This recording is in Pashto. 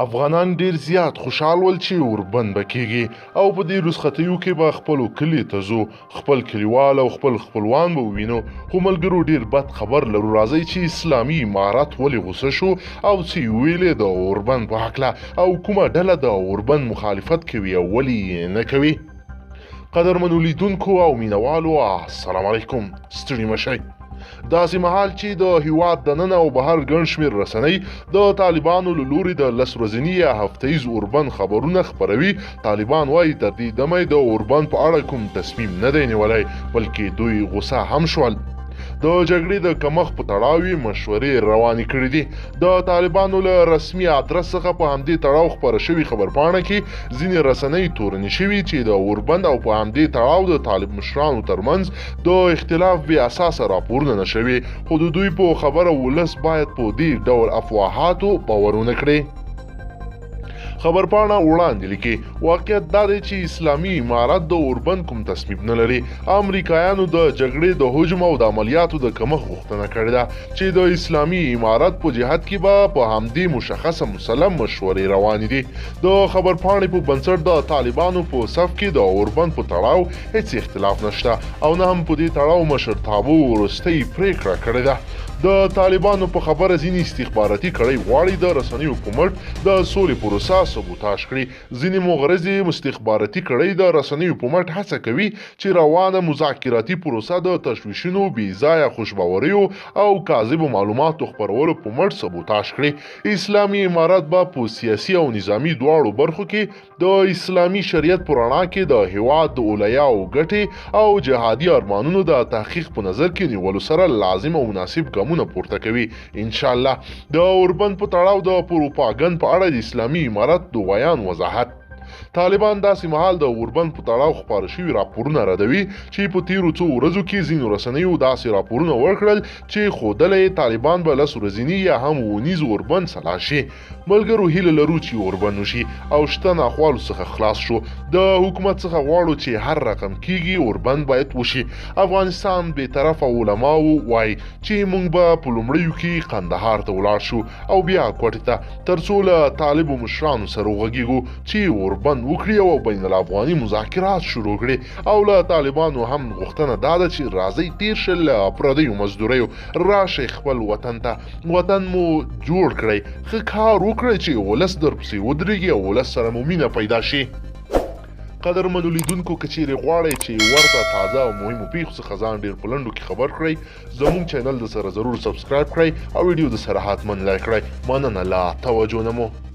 افغانان ډیر زیات خوشحال ول چې اوربند به کیږي او په دې رخصتیو کې به خپل کلی ته ځو، خپل کلیوال او خپل خپلوان به ووینو. خو ملګرو ډیر بد خبر لرو، راځي چې اسلامي امارت ولې غوسه شو او چې ویلې د اوربند په هکله او کومه ډله د اوربند مخالفت کوي او ولې نه کوي. قدرمنو لیدونکو او مینوالو، السلام علیکم. ستړي مشئ. داسې مهال چې د هیواد دننه او بهر ګڼ شمېر رسنۍ د طالبانو له لوري د لس ورځني یا هفتهیز اوربند خبرونه خپروي، طالبان وایي تر دې دمه د اوربند په اړه کوم تصمیم نه دی نیولی، بلکې دوی غوسه هم شول. د جګړې د کمښت په تړاو مشورې روانې کړې دي. د طالبانو له رسمي ادرس څخه په همدې تړاو خپره شوې خبرپاڼه کې ځینې رسنۍ تورنې شوي چې د اوربند او په همدې تړاو د طالب مشرانو ترمنځ د اختلاف بې اساسه راپورونه نشوي، خو د دوی په خبره ولس باید په دې ډول افواهاتو باور ونه کړي. خبرپاڼه وړاندې لیکي واقعیت دا دی چې اسلامي امارت د اوربند کوم تصمیم نه لري. امریکایانو د جګړې د هجوم او د عملیاتو د کمښت غوښتنه کړې ده چې د اسلامي امارت په جهت کې به په همدې مشخصه مسلم مشورې روانې دي. د خبرپاڼې په بنسټ د طالبانو په صف کې د اوربند په تړاو هیڅ اختلاف نشته او نه هم په دې تړاو مشرتابه وروستۍ پریکړه کړې ده. د طالبانو په خبره ځینې استخباراتي کړۍ غواړي د رسنیو په مټ د سولې پروسه سبوتاژ کړي. ځینې مغرضې استخباراتي کړۍ د رسنیو په مټ هڅه کوي چې روانه مذاکراتي پروسه د تشویشونو، بې ځایه خوشباوریو او کاذبو معلوماتو خپرولو په مټ سبوتاژ کړي. اسلامي امارت به په سیاسي او نظامي دواړو برخو کې د اسلامي شریعت په رڼا کې د هیواد د اولیاءو ګټې او جهادي ارمانونو د تحقیق په نظر کې نیولو سره لازم او مناسب ګامونه پورته کوي. ان شاء الله د اوربند په تړاو د پروپاګند په اړه د اسلامي امارت د ویان وضاحت. طالبان داسې مهال د اوربند په تړاو خپاره شوي راپورونه ردوي چې په تیرو څو ورځو کې ځینو رسنیو داسې راپورونه ورکړل چې ښودله طالبان به لس ورځني یا هم اونیز اوربند سلا شي. ملګرو هیله لرو چې اوربند وشي او شته ناخوالو څخه خلاص شو. د حکومت څخه غواړو چې هر رقم کیږي اوربند باید وشي. افغانستان بې طرفه علماو وایي چې موږ به په لومړیو کې قندهار ته ولاړ شو او بیا کوټې ته، ترڅو له طالبو مشرانو سره وغږیږو چې اوربند وکړي او بین الافغاني مذاکرات شروع کړي. او له طالبانو هم غوښتنه دا ده چې راځئ تیر شئ له پردیو مزدوریو، راشئ خپل وطن ته، وطن مو جوړ کړئ، ښه کار وکړئ چې ولس درپسې ودرېږي او ولس سره مو مینه پیدا شي. قدرمنو لیدونکو، که چیرې غواړئ چې ورته تازه او مهمو پیښو څخه ځان ډیر په لنډو کې خبر کړئ، زموږ چینل د سره ضرور سبسکرایب کړئ او ویډیو د سره حتما لایک کړئ. مننه له توجه نه مو.